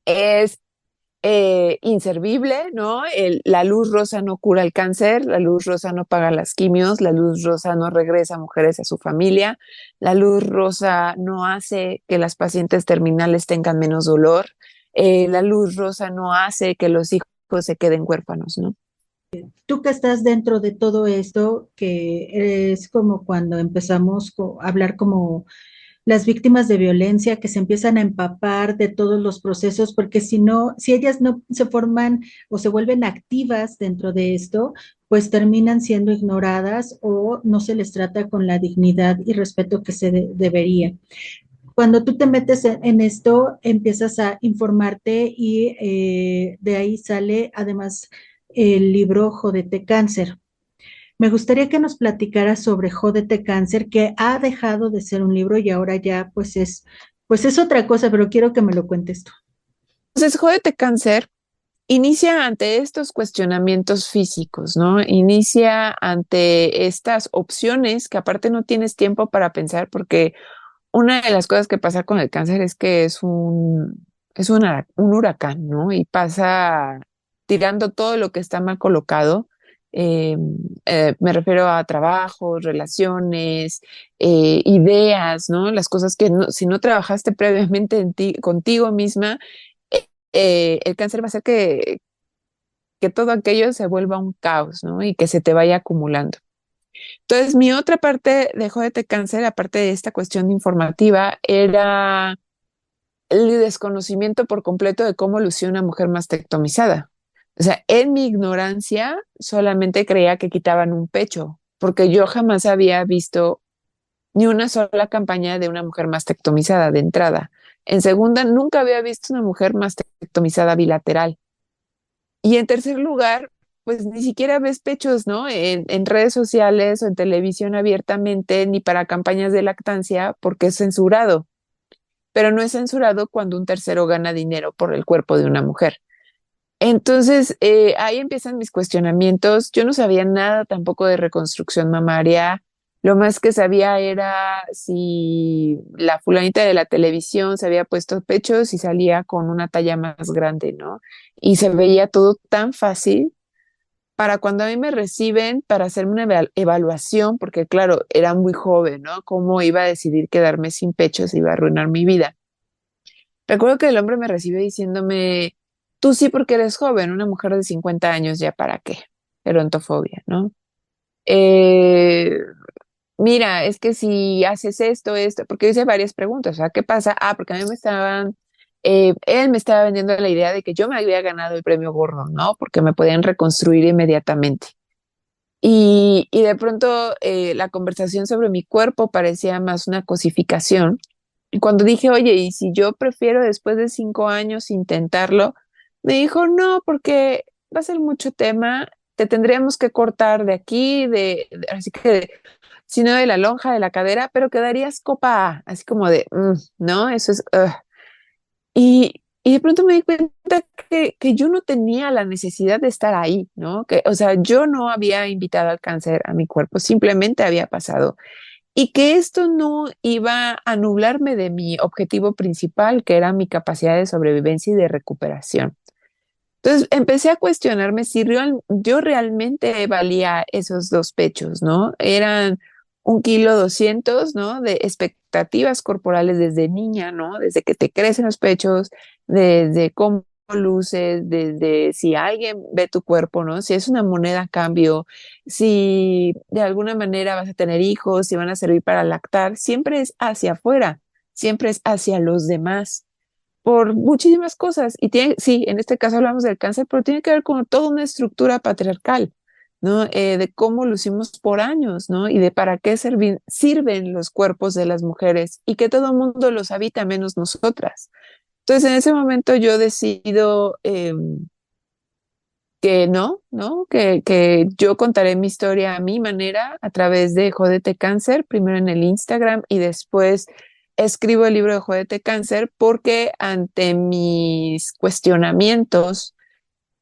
es inservible, ¿no? La luz rosa no cura el cáncer, la luz rosa no paga las quimios, la luz rosa no regresa a mujeres a su familia, la luz rosa no hace que las pacientes terminales tengan menos dolor, la luz rosa no hace que los hijos se queden huérfanos, ¿no? Tú que estás dentro de todo esto, que es como cuando empezamos a hablar como las víctimas de violencia que se empiezan a empapar de todos los procesos, porque si no, si ellas no se forman o se vuelven activas dentro de esto, pues terminan siendo ignoradas o no se les trata con la dignidad y respeto que se debería. Cuando tú te metes en esto, empiezas a informarte y de ahí sale además el libro Jódete Cáncer. Me gustaría que nos platicaras sobre Jódete Cáncer, que ha dejado de ser un libro y ahora ya pues es otra cosa, pero quiero que me lo cuentes tú. Entonces, Jódete Cáncer inicia ante estos cuestionamientos físicos, ¿no? Inicia ante estas opciones que aparte no tienes tiempo para pensar porque una de las cosas que pasa con el cáncer es que un huracán, ¿no? Y pasa tirando todo lo que está mal colocado. Eh, Me refiero a trabajos, relaciones, ideas, ¿no? Las cosas que si no trabajaste previamente en ti, contigo misma, el cáncer va a hacer que todo aquello se vuelva un caos, ¿no? Y que se te vaya acumulando. Entonces, mi otra parte de Jódete Cáncer, aparte de esta cuestión informativa, era el desconocimiento por completo de cómo lucía una mujer mastectomizada. O sea, en mi ignorancia solamente creía que quitaban un pecho, porque yo jamás había visto ni una sola campaña de una mujer mastectomizada de entrada. En segunda, nunca había visto una mujer mastectomizada bilateral. Y en tercer lugar, pues ni siquiera ves pechos, ¿no? En redes sociales o en televisión abiertamente, ni para campañas de lactancia, porque es censurado. Pero no es censurado cuando un tercero gana dinero por el cuerpo de una mujer. Entonces, ahí empiezan mis cuestionamientos. Yo no sabía nada tampoco de reconstrucción mamaria. Lo más que sabía era si la fulanita de la televisión se había puesto pechos y salía con una talla más grande, ¿no? Y se veía todo tan fácil para cuando a mí me reciben para hacerme una evaluación, porque claro, era muy joven, ¿no? ¿Cómo iba a decidir quedarme sin pechos? Iba a arruinar mi vida. Recuerdo que el hombre me recibe diciéndome, tú sí porque eres joven, una mujer de 50 años, ¿ya para qué? Gerontofobia, ¿no? Eh, Mira, es que si haces esto, porque hice varias preguntas, o sea, ¿qué pasa? Porque a mí él me estaba vendiendo la idea de que yo me había ganado el premio gordo, ¿no? Porque me podían reconstruir inmediatamente. Y de pronto la conversación sobre mi cuerpo parecía más una cosificación. Y cuando dije, oye, ¿y si yo prefiero después de 5 años intentarlo? Me dijo, no, porque va a ser mucho tema, te tendríamos que cortar de aquí, así que, sino de la lonja, de la cadera, pero quedarías copa A, así como de, ¿no? Eso es, ugh. Y de pronto me di cuenta que yo no tenía la necesidad de estar ahí, ¿no? O sea, yo no había invitado al cáncer a mi cuerpo, simplemente había pasado. Y que esto no iba a nublarme de mi objetivo principal, que era mi capacidad de sobrevivencia y de recuperación. Entonces empecé a cuestionarme si yo realmente valía esos 2 pechos, ¿no? Eran 1,2 kilos, ¿no? De expectativas corporales desde niña, ¿no? Desde que te crecen los pechos, desde cómo luces, desde si alguien ve tu cuerpo, ¿no? Si es una moneda a cambio, si de alguna manera vas a tener hijos, si van a servir para lactar, siempre es hacia afuera, siempre es hacia los demás, por muchísimas cosas. Y tiene, sí, en este caso hablamos del cáncer, pero tiene que ver con toda una estructura patriarcal, ¿no? De cómo lucimos por años, ¿no? Y de para qué sirven los cuerpos de las mujeres y que todo el mundo los habita menos nosotras. Entonces, en ese momento yo decido que no, ¿no? Que yo contaré mi historia a mi manera a través de Jódete Cáncer, primero en el Instagram y después escribo el libro de Jódete Cáncer porque ante mis cuestionamientos,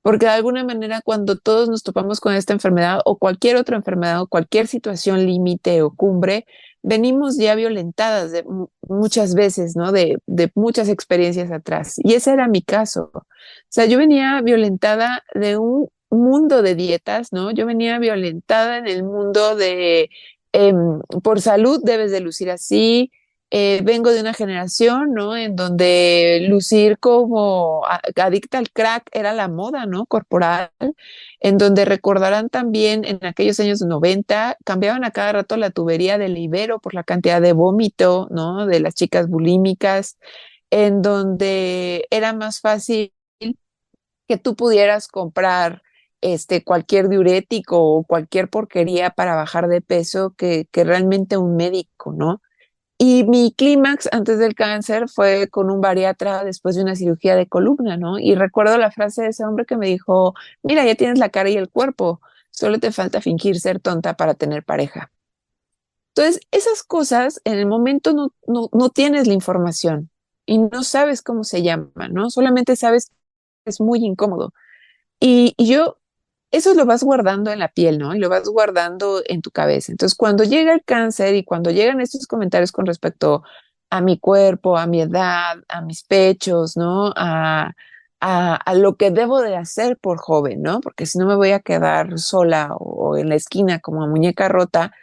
porque de alguna manera cuando todos nos topamos con esta enfermedad o cualquier otra enfermedad o cualquier situación límite o cumbre, venimos ya violentadas muchas veces, ¿no? De muchas experiencias atrás. Y ese era mi caso. O sea, yo venía violentada de un mundo de dietas, ¿no? Yo venía violentada en el mundo de, por salud debes de lucir así. Vengo de una generación, ¿no? En donde lucir como adicta al crack era la moda, ¿no? Corporal, en donde recordarán también en aquellos años 90, cambiaban a cada rato la tubería del Ibero por la cantidad de vómito, ¿no? De las chicas bulímicas, en donde era más fácil que tú pudieras comprar cualquier diurético o cualquier porquería para bajar de peso que realmente un médico, ¿no? Y mi clímax antes del cáncer fue con un bariatra después de una cirugía de columna, ¿no? Y recuerdo la frase de ese hombre que me dijo, mira, ya tienes la cara y el cuerpo, solo te falta fingir ser tonta para tener pareja. Entonces, esas cosas en el momento no tienes la información y no sabes cómo se llama, ¿no? Solamente sabes que es muy incómodo. Y yo, eso lo vas guardando en la piel, ¿no? Y lo vas guardando en tu cabeza. Entonces, cuando llega el cáncer y cuando llegan estos comentarios con respecto a mi cuerpo, a mi edad, a mis pechos, ¿no? A lo que debo de hacer por joven, ¿no? Porque si no me voy a quedar sola o en la esquina como muñeca rota,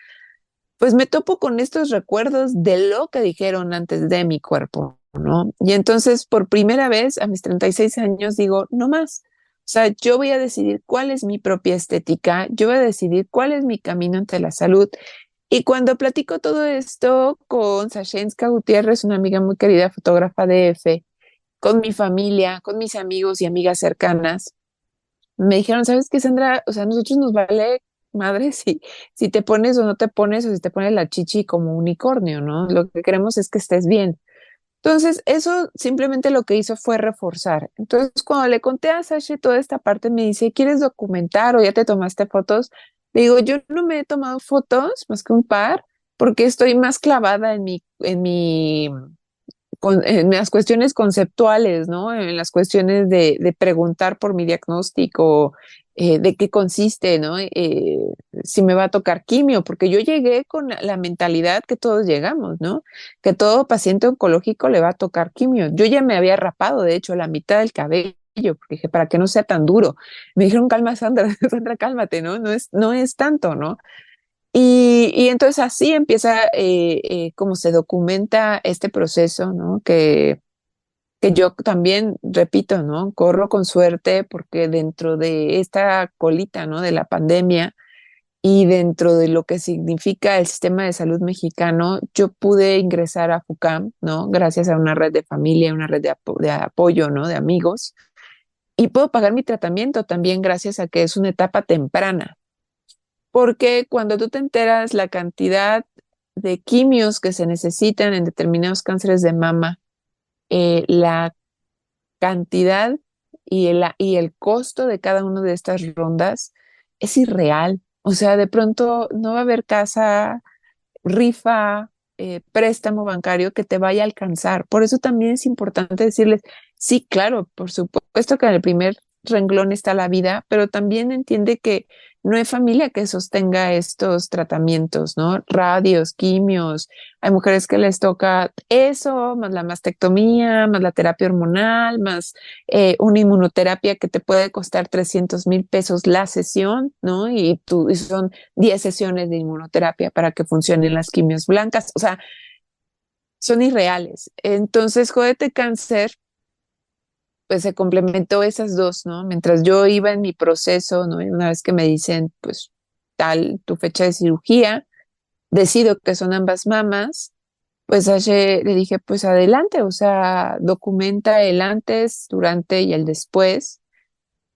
pues me topo con estos recuerdos de lo que dijeron antes de mi cuerpo, ¿no? Y entonces, por primera vez, a mis 36 años, digo, no más. O sea, yo voy a decidir cuál es mi propia estética, yo voy a decidir cuál es mi camino ante la salud. Y cuando platico todo esto con Sashenska Gutiérrez, una amiga muy querida, fotógrafa de F, con mi familia, con mis amigos y amigas cercanas, me dijeron, ¿sabes qué, Sandra? O sea, a nosotros nos vale madre si te pones o no te pones, o si te pones la chichi como unicornio, ¿no? Lo que queremos es que estés bien. Entonces, eso simplemente lo que hizo fue reforzar. Entonces, cuando le conté a Sashi toda esta parte, me dice, ¿quieres documentar o ya te tomaste fotos? Le digo, yo no me he tomado fotos, más que un par, porque estoy más clavada en las cuestiones conceptuales, ¿no? En las cuestiones de preguntar por mi diagnóstico, de qué consiste, ¿no? Si me va a tocar quimio, porque yo llegué con la mentalidad que todos llegamos, ¿no? Que todo paciente oncológico le va a tocar quimio. Yo ya me había rapado, de hecho, la mitad del cabello, porque dije, para que no sea tan duro. Me dijeron, calma, Sandra, Sandra, cálmate, ¿no? No es tanto, ¿no? Y entonces así empieza como se documenta este proceso, ¿no? Que yo también, repito, ¿no? Corro con suerte porque dentro de esta colita, ¿no? De la pandemia y dentro de lo que significa el sistema de salud mexicano, yo pude ingresar a FUCAM, ¿no? Gracias a una red de familia, una red de apoyo, ¿no? De amigos. Y puedo pagar mi tratamiento también gracias a que es una etapa temprana. Porque cuando tú te enteras la cantidad de quimios que se necesitan en determinados cánceres de mama, la cantidad y el costo de cada una de estas rondas es irreal. O sea, de pronto no va a haber casa, rifa, préstamo bancario que te vaya a alcanzar. Por eso también es importante decirles, sí, claro, por supuesto que en el primer renglón está la vida, pero también entiende que no hay familia que sostenga estos tratamientos, ¿no? Radios, quimios. Hay mujeres que les toca eso, más la mastectomía, más la terapia hormonal, más una inmunoterapia que te puede costar 300,000 pesos la sesión, ¿no? Y son 10 sesiones de inmunoterapia para que funcionen las quimios blancas. O sea, son irreales. Entonces, Jódete Cáncer pues se complementó esas dos, ¿no? Mientras yo iba en mi proceso, ¿no? Y una vez que me dicen, pues tal, tu fecha de cirugía, decido que son ambas mamas, pues le dije, pues adelante, o sea, documenta el antes, durante y el después.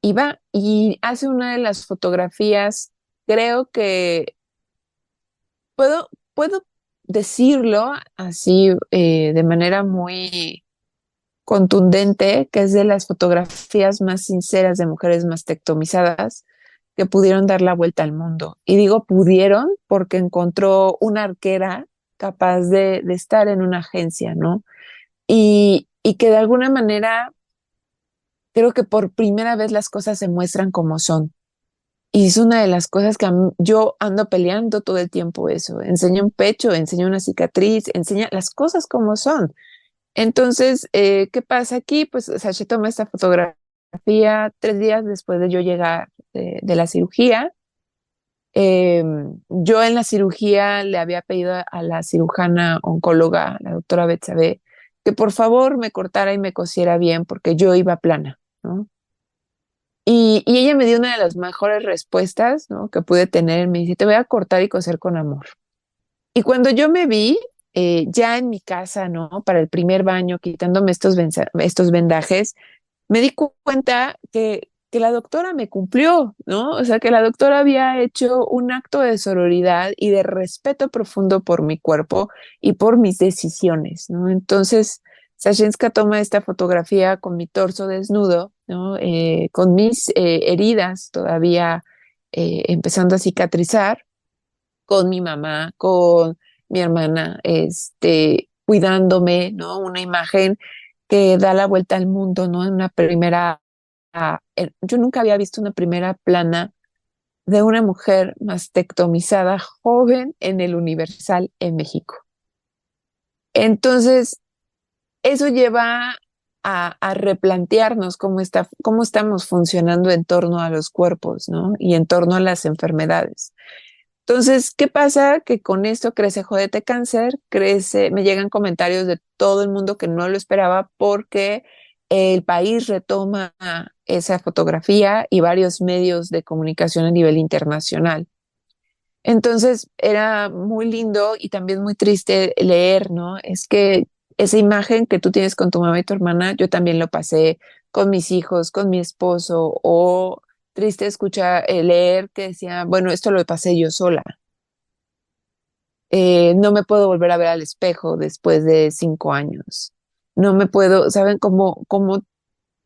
Y va, y hace una de las fotografías, creo que puedo decirlo así de manera muy contundente, que es de las fotografías más sinceras de mujeres mastectomizadas que pudieron dar la vuelta al mundo. Y digo pudieron porque encontró una arquera capaz de estar en una agencia, ¿no? Y que de alguna manera creo que por primera vez las cosas se muestran como son. Y es una de las cosas que yo ando peleando todo el tiempo eso. Enseña un pecho, enseña una cicatriz, enseña las cosas como son. Entonces, ¿qué pasa aquí? Pues Sasha toma esta fotografía 3 días después de yo llegar de la cirugía. Yo en la cirugía le había pedido a la cirujana oncóloga, la doctora Betsabe, que por favor me cortara y me cosiera bien porque yo iba plana, ¿no? Y ella me dio una de las mejores respuestas, ¿no? Que pude tener. Me dice, te voy a cortar y coser con amor. Y cuando yo me vi ya en mi casa, ¿no? Para el primer baño, quitándome estos vendajes, me di cuenta que la doctora me cumplió, ¿no? O sea, que la doctora había hecho un acto de sororidad y de respeto profundo por mi cuerpo y por mis decisiones, ¿no? Entonces, Sashenska toma esta fotografía con mi torso desnudo, ¿no? Con mis heridas todavía empezando a cicatrizar, con mi mamá, con mi hermana, cuidándome, ¿no? Una imagen que da la vuelta al mundo, ¿no? En una primera, yo nunca había visto una primera plana de una mujer mastectomizada joven en el Universal en México. Entonces, eso lleva a replantearnos cómo estamos funcionando en torno a los cuerpos, ¿no? Y en torno a las enfermedades. Entonces, ¿qué pasa? Que con esto crece Jódete Cáncer, me llegan comentarios de todo el mundo que no lo esperaba porque el país retoma esa fotografía y varios medios de comunicación a nivel internacional. Entonces, era muy lindo y también muy triste leer, ¿no? Es que esa imagen que tú tienes con tu mamá y tu hermana, yo también lo pasé con mis hijos, con mi esposo, o triste escuchar, leer que decía, bueno, esto lo pasé yo sola. No me puedo volver a ver al espejo después de 5 años. No me puedo, ¿saben? Como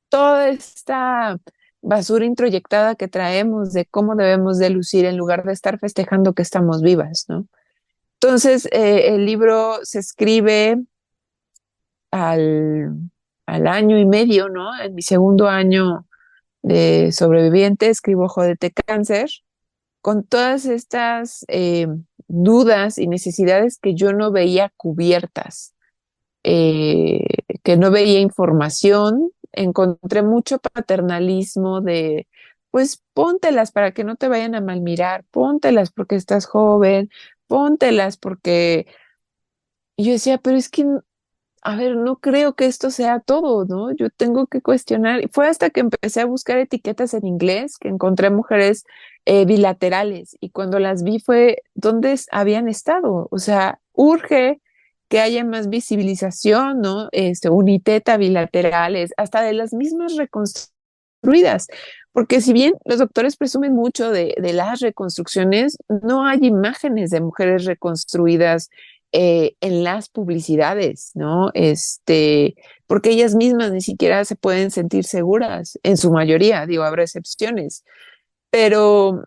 toda esta basura introyectada que traemos de cómo debemos de lucir en lugar de estar festejando que estamos vivas, ¿no? Entonces, el libro se escribe al, al año y medio, ¿no? En mi segundo año de sobreviviente, escribo Jódete Cáncer, con todas estas dudas y necesidades que yo no veía cubiertas, eh, que no veía información. Encontré mucho paternalismo de, pues póntelas para que no te vayan a mal mirar, póntelas porque estás joven, póntelas porque... Y yo decía, pero es que a ver, no creo que esto sea todo, ¿no? Yo tengo que cuestionar. Fue hasta que empecé a buscar etiquetas en inglés que encontré mujeres bilaterales y cuando las vi fue dónde habían estado. O sea, urge que haya más visibilización, ¿no? Uniteta bilaterales, hasta de las mismas reconstruidas. Porque si bien los doctores presumen mucho de las reconstrucciones, no hay imágenes de mujeres reconstruidas en las publicidades, ¿no? Porque ellas mismas ni siquiera se pueden sentir seguras, en su mayoría, digo, habrá excepciones, pero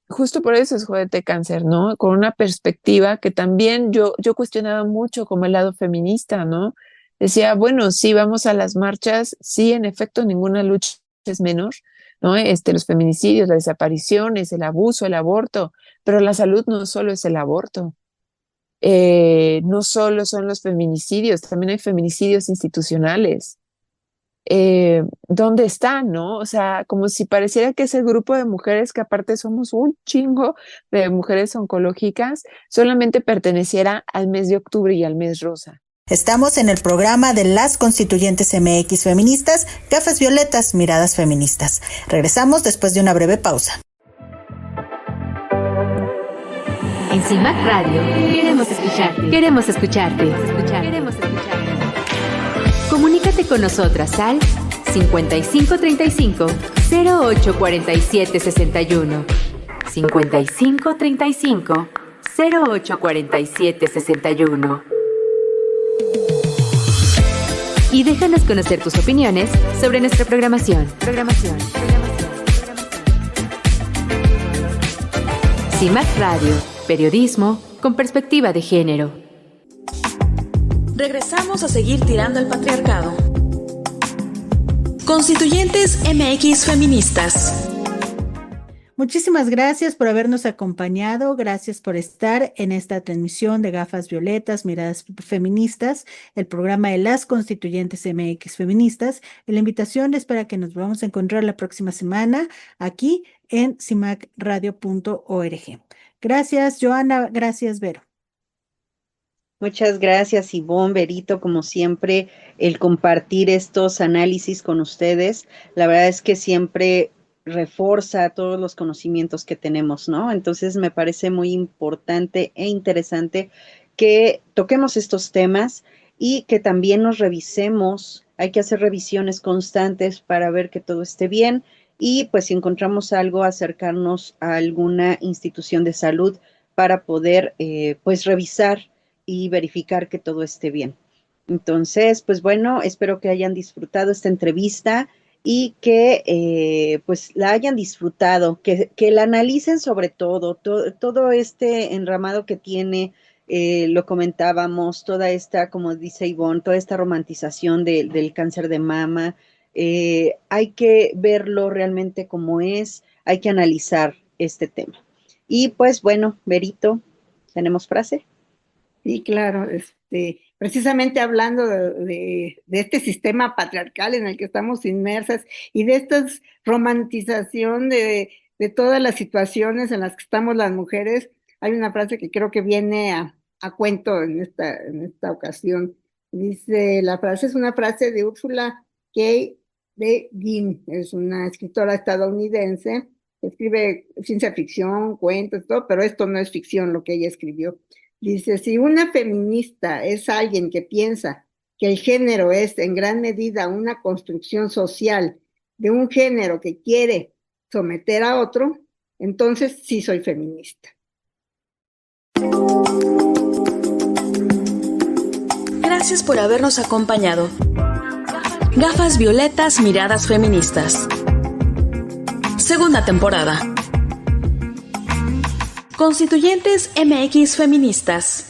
justo por eso es Jódete Cáncer, ¿no? Con una perspectiva que también yo cuestionaba mucho como el lado feminista, ¿no? Decía, bueno, sí, vamos a las marchas, sí, en efecto, ninguna lucha es menor, ¿no? Los feminicidios, las desapariciones, el abuso, el aborto, pero la salud no solo es el aborto. No solo son los feminicidios, también hay feminicidios institucionales. ¿Dónde están, no? O sea, como si pareciera que ese grupo de mujeres, que aparte somos un chingo de mujeres oncológicas, solamente perteneciera al mes de octubre y al mes rosa. Estamos en el programa de las Constituyentes MX Feministas, Gafas Violetas, Miradas Feministas. Regresamos después de una breve pausa. En CIMAC Radio queremos escucharte. Queremos escucharte. Queremos escucharte. Comunícate con nosotras al 5535 0847 61. 5535 0847 61. Y déjanos conocer tus opiniones sobre nuestra programación. CIMAC Radio, periodismo con perspectiva de género. Regresamos a seguir tirando al patriarcado. Constituyentes MX Feministas. Muchísimas gracias por habernos acompañado, gracias por estar en esta transmisión de Gafas Violetas, Miradas Feministas, el programa de las Constituyentes MX Feministas. La invitación es para que nos volvamos a encontrar la próxima semana aquí en cimacradio.org. Gracias, Joana, gracias, Vero. Muchas gracias, Ivonne, Berito, como siempre, el compartir estos análisis con ustedes. La verdad es que siempre refuerza todos los conocimientos que tenemos, ¿no? Entonces me parece muy importante e interesante que toquemos estos temas y que también nos revisemos. Hay que hacer revisiones constantes para ver que todo esté bien y pues si encontramos algo, acercarnos a alguna institución de salud para poder pues revisar y verificar que todo esté bien. Entonces, pues bueno, espero que hayan disfrutado esta entrevista y que pues la hayan disfrutado, que la analicen sobre todo este enramado que tiene, lo comentábamos, toda esta, como dice Ivonne, toda esta romantización del cáncer de mama, hay que verlo realmente como es, hay que analizar este tema. Y pues bueno, Berito, ¿tenemos frase? Sí, claro, precisamente hablando de este sistema patriarcal en el que estamos inmersas y de esta romantización de todas las situaciones en las que estamos las mujeres, hay una frase que creo que viene a cuento en esta ocasión. Dice, la frase es una frase de Ursula K. Le Guin, es una escritora estadounidense, escribe ciencia ficción, cuentos, todo, pero esto no es ficción lo que ella escribió. Dice, si una feminista es alguien que piensa que el género es en gran medida una construcción social de un género que quiere someter a otro, entonces sí soy feminista. Gracias por habernos acompañado. Gafas Violetas, Miradas Feministas. Segunda temporada. Constituyentes MX Feministas.